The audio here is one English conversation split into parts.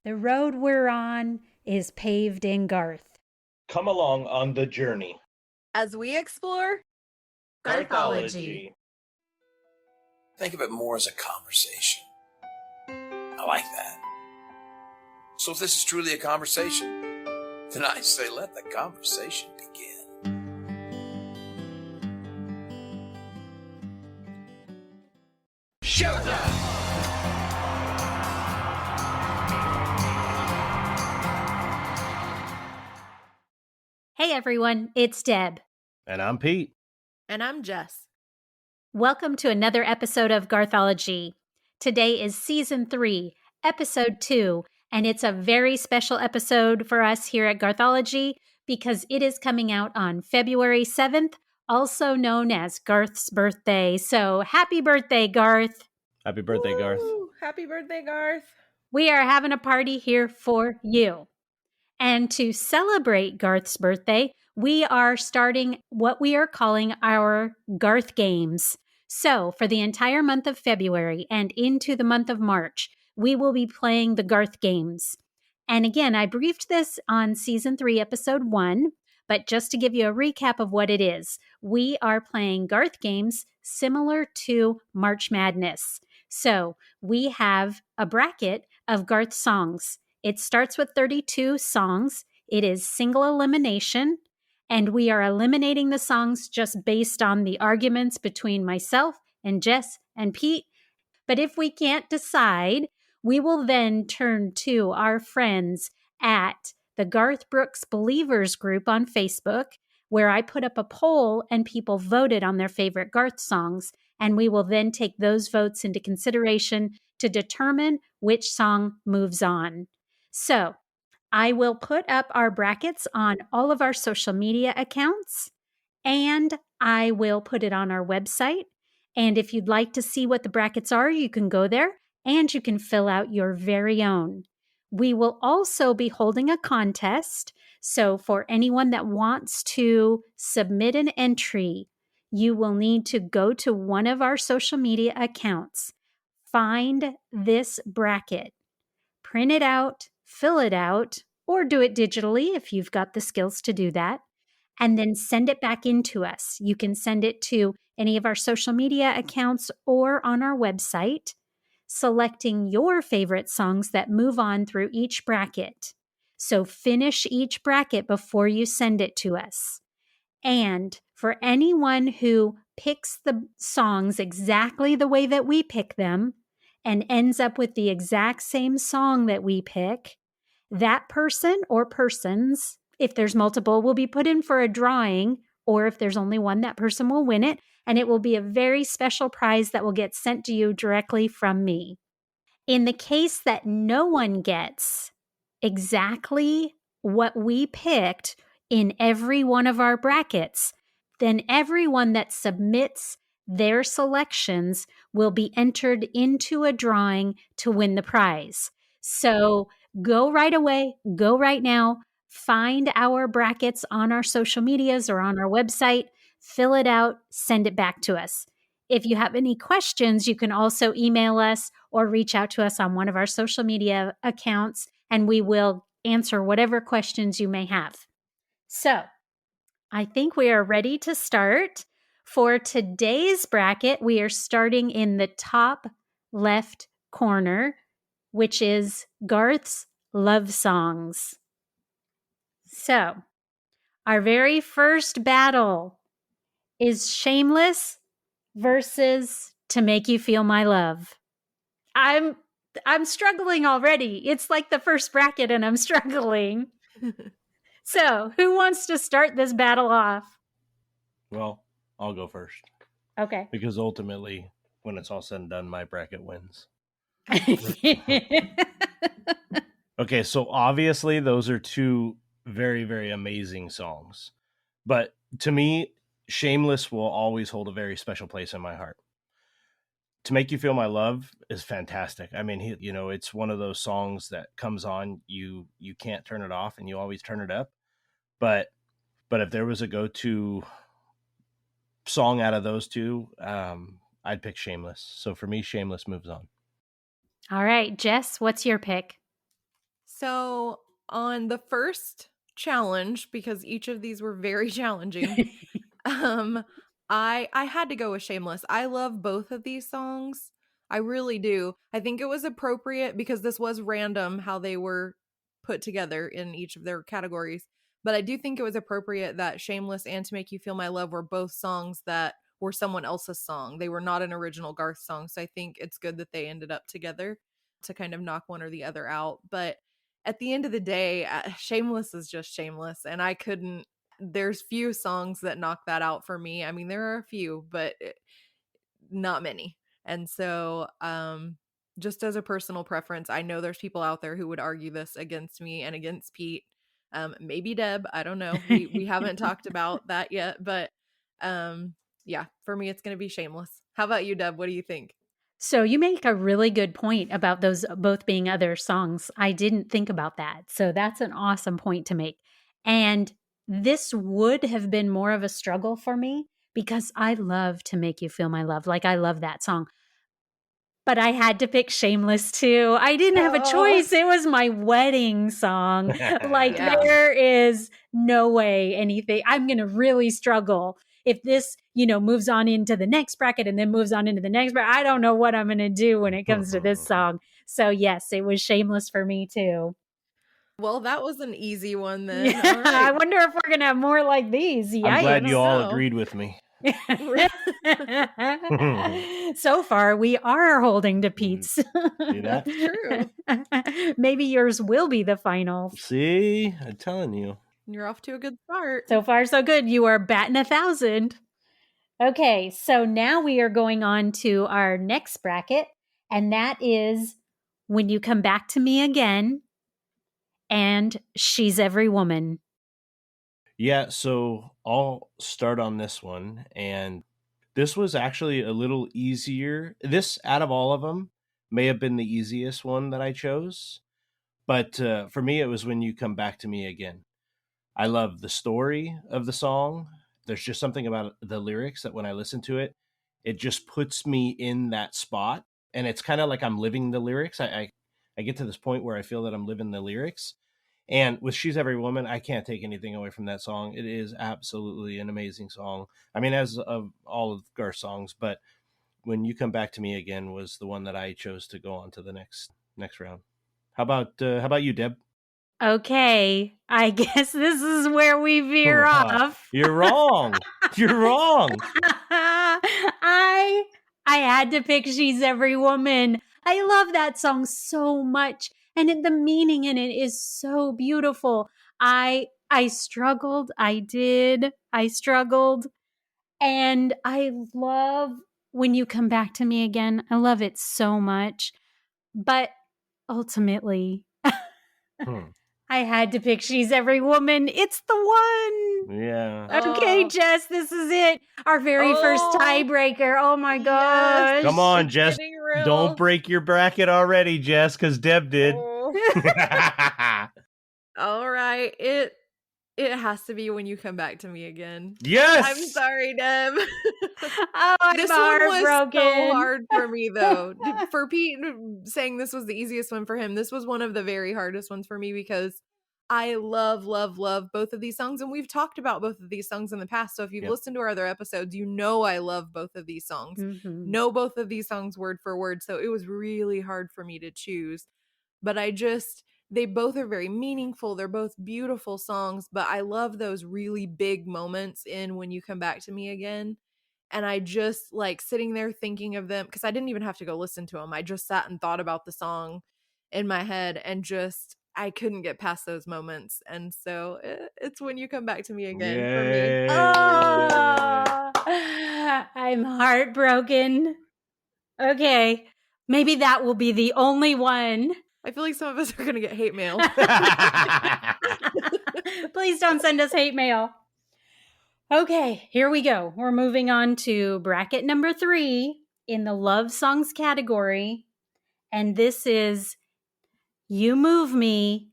The road we're on is paved in Garth. Come along on the journey as we explore Garthology. Think of it more as a conversation. I like that. So if this is truly a conversation, then I say let the conversation begin. Showtime! Hey everyone, it's Deb. And I'm Pete. And I'm Jess. Welcome to another episode of Garthology. Today is Season 3, Episode 2, and it's a very special episode for us here at Garthology because it is coming out on February 7th, also known as Garth's birthday. So happy birthday, Garth. Happy birthday, Garth. Happy birthday, Garth. We are having a party here for you. And to celebrate Garth's birthday, we are starting what we are calling our Garth Games. So for the entire month of February and into the month of March, we will be playing the Garth Games. And again, I briefed this on Season 3, Episode 1, but just to give you a recap of what it is, we are playing Garth Games similar to March Madness. So we have a bracket of Garth songs. It starts with 32 songs. It is single elimination, and we are eliminating the songs just based on the arguments between myself and Jess and Pete. But if we can't decide, we will then turn to our friends at the Garth Brooks Believers group on Facebook, where I put up a poll and people voted on their favorite Garth songs. And we will then take those votes into consideration to determine which song moves on. So I will put up our brackets on all of our social media accounts, and I will put it on our website. And if you'd like to see what the brackets are, you can go there and you can fill out your very own. We will also be holding a contest. So for anyone that wants to submit an entry, you will need to go to one of our social media accounts, find this bracket, print it out, fill it out, or do it digitally if you've got the skills to do that, and then send it back into us. You can send it to any of our social media accounts or on our website, selecting your favorite songs that move on through each bracket. So finish each bracket before you send it to us. And for anyone who picks the songs exactly the way that we pick them and ends up with the exact same song that we pick, that person or persons, if there's multiple, will be put in for a drawing, or if there's only one, that person will win it, and it will be a very special prize that will get sent to you directly from me. In the case that no one gets exactly what we picked in every one of our brackets, then everyone that submits their selections will be entered into a drawing to win the prize. So go right away, go right now, find our brackets on our social medias or on our website, fill it out, send it back to us. If you have any questions, you can also email us or reach out to us on one of our social media accounts, and we will answer whatever questions you may have. So I think we are ready to start. For today's bracket, we are starting in the top left corner, which is Garth's love songs. So our very first battle is Shameless versus To Make You Feel My Love. I'm struggling already. It's like the first bracket and I'm struggling. So, who wants to start this battle off? Well, I'll go first. Okay. Because ultimately, when it's all said and done, my bracket wins. Okay, so obviously those are two very, very amazing songs. But to me, Shameless will always hold a very special place in my heart. To Make You Feel My Love is fantastic. I mean, it's one of those songs that comes on, you can't turn it off and you always turn it up. But if there was a go-to song out of those two, I'd pick Shameless. So for me, Shameless moves on. All right, Jess, what's your pick? So on the first challenge, because each of these were very challenging, I had to go with Shameless. I love both of these songs. I really do. I think it was appropriate because this was random how they were put together in each of their categories. But I do think it was appropriate that Shameless and To Make You Feel My Love were both songs that were someone else's song. They were not an original Garth song. So I think it's good that they ended up together to kind of knock one or the other out. But at the end of the day, Shameless is just Shameless. And I couldn't, there's few songs that knock that out for me. I mean, there are a few, but not many. And so, just as a personal preference, I know there's people out there who would argue this against me and against Pete. Maybe Deb, I don't know. We haven't talked about that yet, but yeah, for me it's going to be Shameless. How about you, Deb? What do you think? So you make a really good point about those both being other songs. I didn't think about that. So that's an awesome point to make. And this would have been more of a struggle for me because I love To Make You Feel My Love. Like, I love that song. But I had to pick Shameless too. I didn't have a choice. It was my wedding song. Like, Yeah. there is no way anything. I'm going to really struggle if this, moves on into the next bracket and then moves on into the next bracket. I don't know what I'm going to do when it comes to this song. So yes, it was Shameless for me too. Well, that was an easy one then. Yeah, All right. I wonder if we're going to have more like these. Yikes. I'm glad you all know. agreed with me. So far, we are holding to Pete's. See that? True. Maybe yours will be the final. See, I'm telling you. You're off to a good start. So far, so good. You are batting 1,000. Okay, so now we are going on to our next bracket, and that is When You Come Back to Me Again and She's Every Woman. Yeah, so I'll start on this one. And this was actually a little easier. This, out of all of them, may have been the easiest one that I chose. But for me, it was When You Come Back to Me Again. I love the story of the song. There's just something about the lyrics that when I listen to it, it just puts me in that spot. And it's kind of like I'm living the lyrics. I get to this point where I feel that I'm living the lyrics. And with She's Every Woman, I can't take anything away from that song. It is absolutely an amazing song. I mean, as of all of Garth's songs, but When You Come Back to Me Again was the one that I chose to go on to the next round. How about you, Deb? Okay, I guess this is where we veer off. You're wrong. You're wrong. I had to pick She's Every Woman. I love that song so much. And the meaning in it is so beautiful. I struggled. I struggled. And I love When You Come Back to Me Again. I love it so much. But ultimately, I had to pick She's Every Woman. It's the one. Yeah. Okay, Jess, this is it. Our very first tiebreaker. Oh my gosh. Come on, Jess. Don't break your bracket already, Jess, because Deb did. All right. It has to be When You Come Back to Me Again. Yes. I'm sorry, Deb. This one was so hard for me, though. For Pete saying this was the easiest one for him, this was one of the very hardest ones for me because I love, love, love both of these songs. And we've talked about both of these songs in the past. So if you've listened to our other episodes, you know I love both of these songs. Mm-hmm. Know both of these songs word for word. So it was really hard for me to choose. But they both are very meaningful. They're both beautiful songs. But I love those really big moments in When You Come Back to Me Again. And I just like sitting there thinking of them because I didn't even have to go listen to them. I just sat and thought about the song in my head and I couldn't get past those moments. And so it's When You Come Back to Me Again for me. Oh, I'm heartbroken. Okay. Maybe that will be the only one. I feel like some of us are going to get hate mail. Please don't send us hate mail. Okay, here we go. We're moving on to bracket number 3 in the love songs category. And this is You Move Me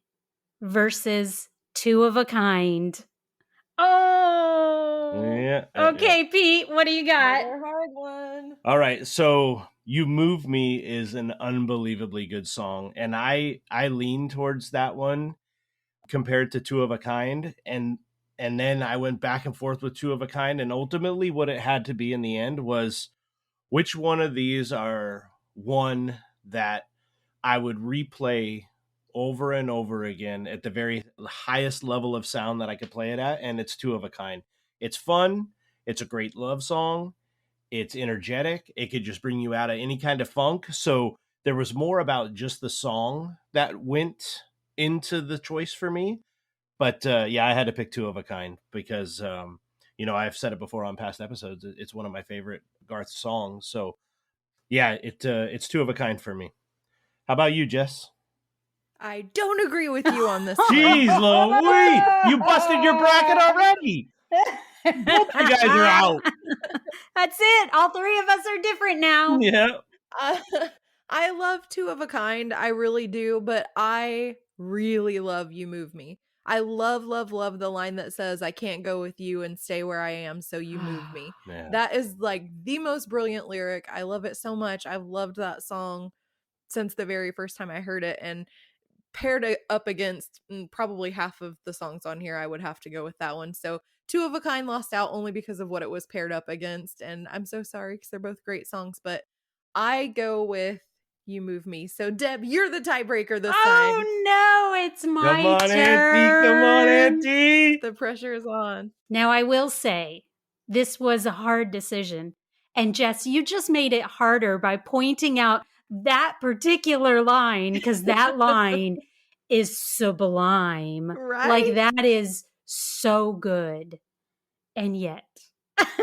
versus Two of a Kind. Oh. Yeah. Okay, Pete, what do you got? Another hard one. All right. So You Move Me is an unbelievably good song, and I lean towards that one compared to Two of a Kind, and then I went back and forth with Two of a Kind, and ultimately what it had to be in the end was which one of these are one that I would replay over and over again at the very highest level of sound that I could play it at, and it's Two of a Kind. It's fun, it's a great love song, it's energetic, it could just bring you out of any kind of funk. So there was more about just the song that went into the choice for me. But yeah, I had to pick Two of a Kind because I've said it before on past episodes. It's one of my favorite Garth songs. So yeah, it's Two of a Kind for me. How about you, Jess? I don't agree with you on this one. Jeez Louise, you busted your bracket already. Both you guys are out. That's it. All three of us are different now. Yeah. I love Two of a Kind. I really do. But I really love You Move Me. I love, love, love the line that says, I can't go with you and stay where I am, so you move me. Yeah. That is like the most brilliant lyric. I love it so much. I've loved that song since the very first time I heard it, and paired it up against probably half of the songs on here, I would have to go with that one. So Two of a Kind lost out only because of what it was paired up against, and I'm so sorry because they're both great songs, but I go with You Move Me. So Deb, you're the tiebreaker this time. Oh no, it's my Come on, turn. Auntie. Come on, Auntie. The pressure is on. Now I will say this was a hard decision. And Jess, you just made it harder by pointing out that particular line, because that line is sublime. Right? Like, that is so good. And yet.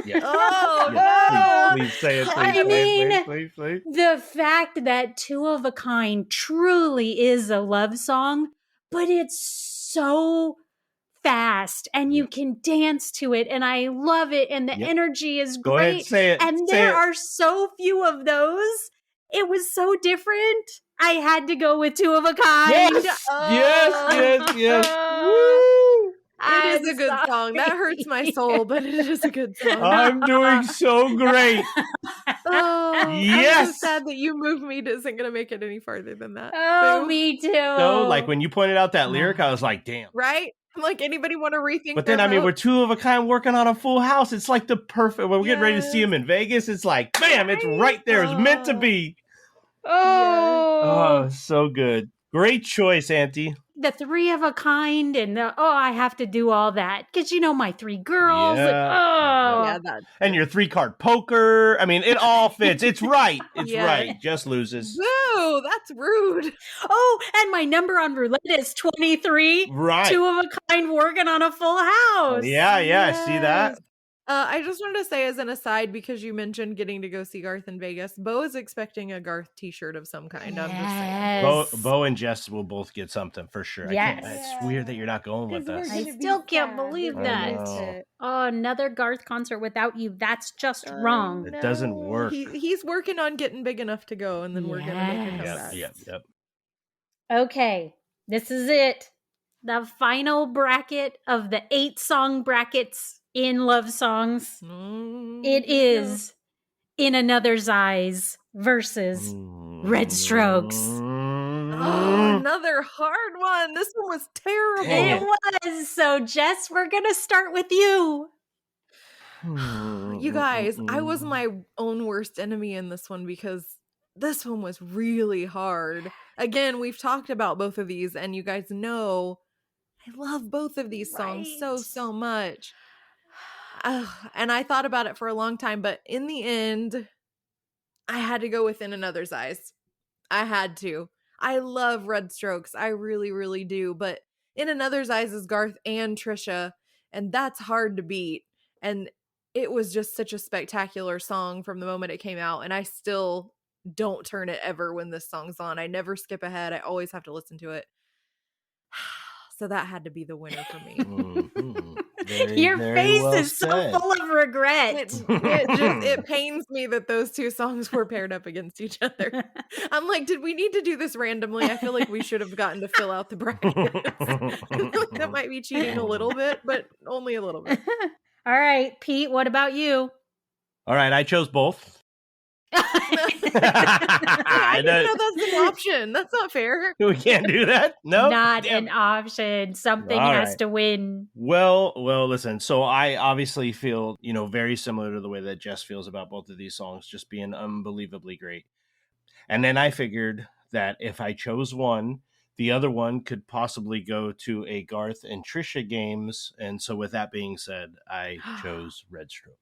Yes. Oh, Yes. no. Please say it. Please, I mean, please. the fact that Two of a Kind truly is a love song, but it's so fast and you can dance to it, and I love it, and the energy is Go great. ahead, say it. And say there it. are so few of those. It was so different. I had to go with Two of a Kind. Yes, yes. Woo! I'm It is a good sorry. song. That hurts my soul, but it is a good song. I'm doing so great. Oh, I'm so Yes. sad that You Move Me isn't going to make it any farther than that. Oh, Boo. me too. So, like, when you pointed out that lyric, I was like, damn. Right? I'm like, anybody want to rethink But their then, I mean, vote? we're Two of a Kind working on a full house. It's like the perfect, when we're getting ready to see him in Vegas, it's like, bam, it's right there. It's meant to be. Oh, so good. Great choice, Auntie. The Three of a Kind, and I have to do all that because my three girls. Yeah. And your 3-card poker. I mean, it all fits. It's right. It's right. Just loses. Boo, that's rude. Oh, and my number on roulette is 23. Right. Two of a Kind working on a full house. Yeah. See that? I just wanted to say as an aside, because you mentioned getting to go see Garth in Vegas, Bo is expecting a Garth t-shirt of some kind. I'm just saying. Bo and Jess will both get something for sure. Yes. It's weird that you're not going with us. I still can't believe that. Oh, another Garth concert without you. That's just wrong. It doesn't work. He's working on getting big enough to go, and then we're going to make a comeback. Yep. Okay, this is it. The final bracket of the 8-song brackets in love songs. It is In Another's Eyes versus Red Strokes. Oh, another hard one. This one was terrible. It was. So, Jess, we're going to start with you. You guys, I was my own worst enemy in this one because this one was really hard. Again, we've talked about both of these, and you guys know I love both of these songs so much. And I thought about it for a long time, but in the end, I had to go with In Another's Eyes. I had to. I love Red Strokes. I really, really do. But In Another's Eyes is Garth and Trisha, and that's hard to beat. And it was just such a spectacular song from the moment it came out, and I still don't turn it ever when this song's on. I never skip ahead. I always have to listen to it. So that had to be the winner for me. Your face is so full of regret. It pains me that those two songs were paired up against each other. I'm like, did we need to do this randomly? I feel like we should have gotten to fill out the brackets. I feel like that might be cheating a little bit, but only a little bit. All right, Pete, what about you? All right, I chose both. I didn't know that's an option. That's not fair. We can't do that? No? Not Damn an it. option. Something All has right. to win. Well, listen. So I obviously feel, very similar to the way that Jess feels about both of these songs just being unbelievably great. And then I figured that if I chose one, the other one could possibly go to a Garth and Trisha Games. And so with that being said, I chose Red Strokes.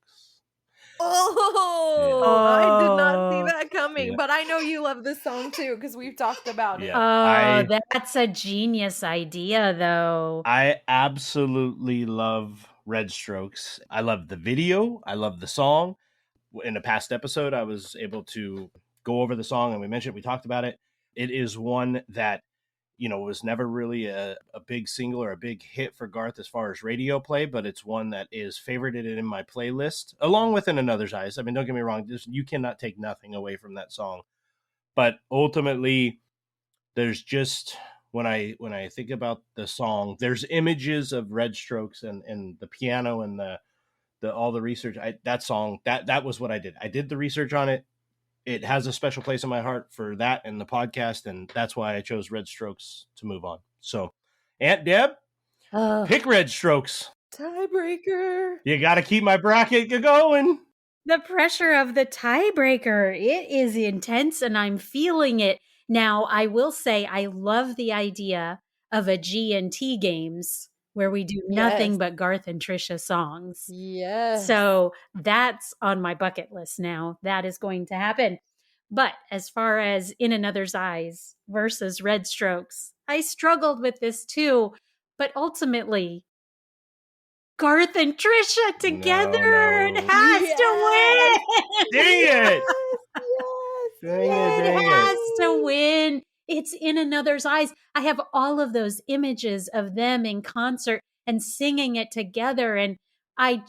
Oh, I did not see Oh. that coming, Yeah. but I know you love this song too because we've talked about it. Yeah. Oh, that's a genius idea, though. I absolutely love Red Strokes. I love the video. I love the song. In a past episode, I was able to go over the song and we talked about it. It is one that, was never really a big single or a big hit for Garth as far as radio play, but it's one that is favorited in my playlist, along with In Another's Eyes. I mean, don't get me wrong, you cannot take nothing away from that song. But ultimately, there's just, when I think about the song, there's images of Red Strokes and the piano and the all the research. That song, that was what I did. I did the research on it. It has a special place in my heart for that and the podcast, and that's why I chose Red Strokes to move on. So, Aunt Deb, pick Red Strokes. Tiebreaker. You got to keep my bracket going. The pressure of the tiebreaker, it is intense and I'm feeling it. Now, I will say I love the idea of a G&T games where we do nothing but Garth and Trisha songs. Yes. So that's on my bucket list now. That is going to happen. But as far as In Another's Eyes versus Red Strokes, I struggled with this too. But ultimately, Garth and Trisha together, No. it has to win. Dang it. It has to win. It's In Another's Eyes. I have all of those images of them in concert and singing it together. And I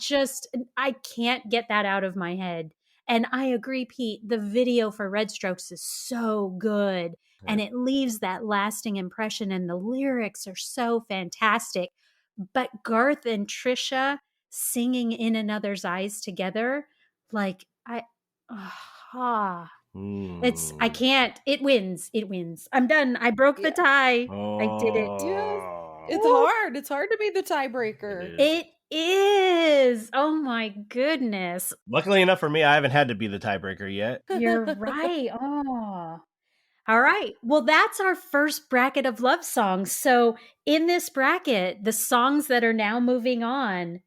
can't get that out of my head. And I agree, Pete, the video for Red Strokes is so good. And it leaves that lasting impression. And the lyrics are so fantastic. But Garth and Trisha singing In Another's Eyes together, like it's, I can't, it wins. I'm done. I broke the tie. I did it. It's hard. It's hard to be the tiebreaker. It is. Oh my goodness. Luckily enough for me, I haven't had to be the tiebreaker yet. You're right. Oh. All right. Well, that's our first bracket of love songs. So in this bracket, the songs that are now moving on,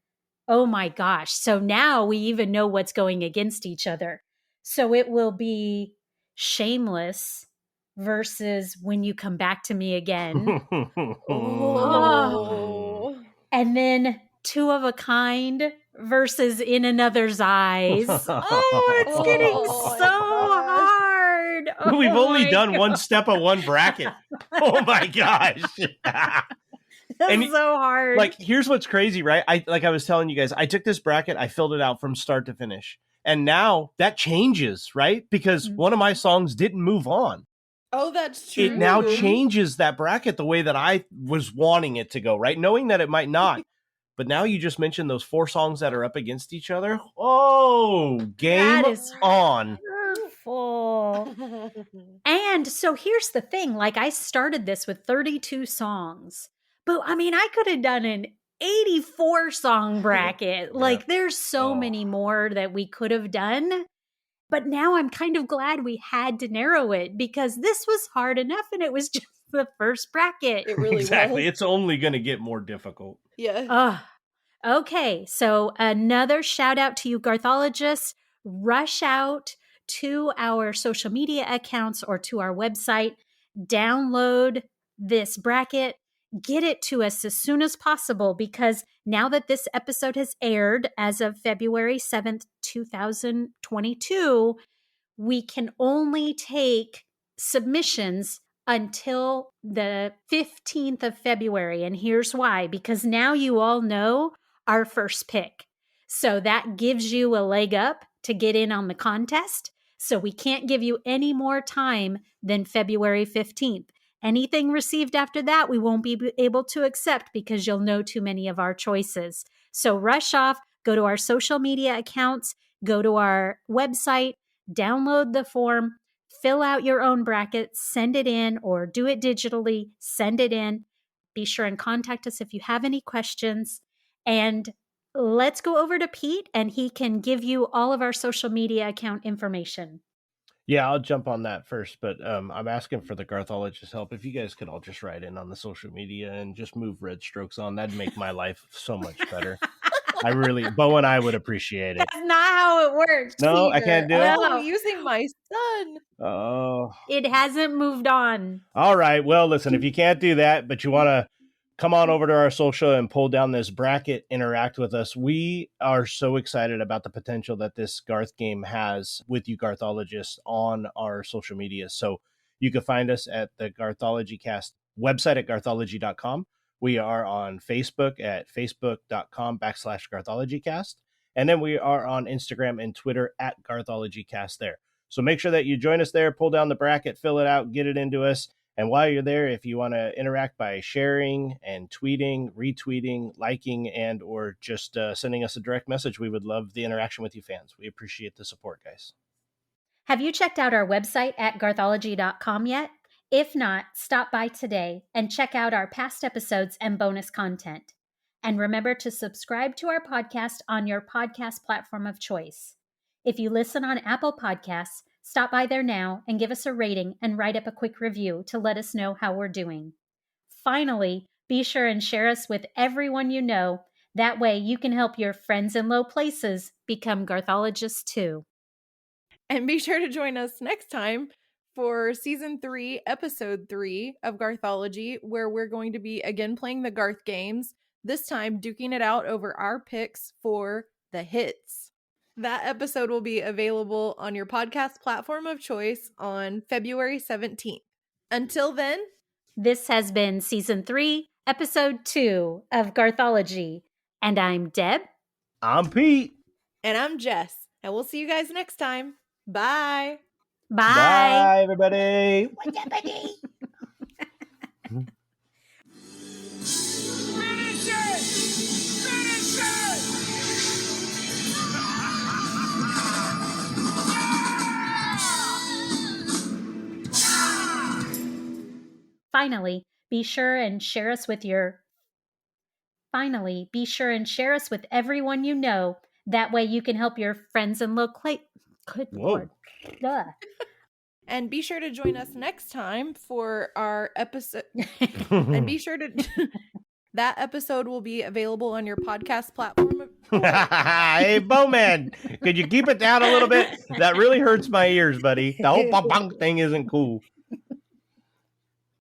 oh my gosh. So now we even know what's going against each other. So it will be Shameless versus When You Come Back to Me Again. And then Two of a Kind versus In Another's Eyes. Oh, it's getting so hard. Oh, We've only done one step of one bracket. Oh my gosh. That's so hard. Like, here's what's crazy, right? I was telling you guys, I took this bracket, I filled it out from start to finish. And now that changes, right? Because one of my songs didn't move on. Oh, that's true. It now changes that bracket the way that I was wanting it to go, right? Knowing that it might not. But now you just mentioned those 4 songs that are up against each other. Oh, game on. Hurtful. And so here's the thing. Like, I started this with 32 songs. But I mean, I could have done an 84 song bracket. Like, there's so many more that we could have done. But now I'm kind of glad we had to narrow it because this was hard enough and it was just the first bracket. It really Exactly. was. It's only going to get more difficult. Yeah. Okay. So another shout out to you, Garthologists. Rush out to our social media accounts or to our website. Download this bracket. Get it to us as soon as possible because now that this episode has aired as of February 7th, 2022, we can only take submissions until the 15th of February. And here's why, because now you all know our first pick. So that gives you a leg up to get in on the contest. So we can't give you any more time than February 15th. Anything received after that, we won't be able to accept because you'll know too many of our choices. So rush off, go to our social media accounts, go to our website, download the form, fill out your own bracket, send it in, or do it digitally, send it in. Be sure and contact us if you have any questions. And let's go over to Pete, and he can give you all of our social media account information. Yeah, I'll jump on that first, but I'm asking for the Garthologist help. If you guys could all just write in on the social media and just move red strokes on, that'd make my life so much better. Bo and I would appreciate it. That's not how it works. No, I can't do it. Oh, using my son. Oh, It hasn't moved on. all right. Well, listen, if you can't do that, but you want to come on over to our social and pull down this bracket, interact with us. We are so excited about the potential that this Garth game has with you Garthologists on our social media. So you can find us at the Garthology Cast website at garthology.com. We are on Facebook at facebook.com/GarthologyCast. And then we are on Instagram and Twitter at GarthologyCast there. So make sure that you join us there, pull down the bracket, fill it out, get it into us. And while you're there, if you want to interact by sharing and tweeting, retweeting, liking, and or just sending us a direct message, we would love the interaction with you fans. We appreciate the support, guys. Have you checked out our website at garthology.com yet? If not, stop by today and check out our past episodes and bonus content. And remember to subscribe to our podcast on your podcast platform of choice. If you listen on Apple Podcasts, stop by there now and give us a rating and write up a quick review to let us know how we're doing. Finally, be sure and share us with everyone you know. That way you can help your friends in low places become Garthologists too. And be sure to join us next time for Season 3, Episode 3 of Garthology, where we're going to be again playing the Garth Games, this time duking it out over our picks for the hits. That episode will be available on your podcast platform of choice on February 17th. Until then, this has been Season 3, Episode 2 of Garthology. And I'm Deb. I'm Pete. And I'm Jess. And we'll see you guys next time. Bye. Bye. Bye, everybody. What's up, buddy? Finish it! Finish it! Finally, be sure and share us with everyone you know. That way you can help your friends in local. Good Lord. And be sure to join us next time for our episode. And be sure to that episode will be available on your podcast platform. Hey, Bowman, could you keep it down a little bit? That really hurts my ears, buddy. The whole thing isn't cool.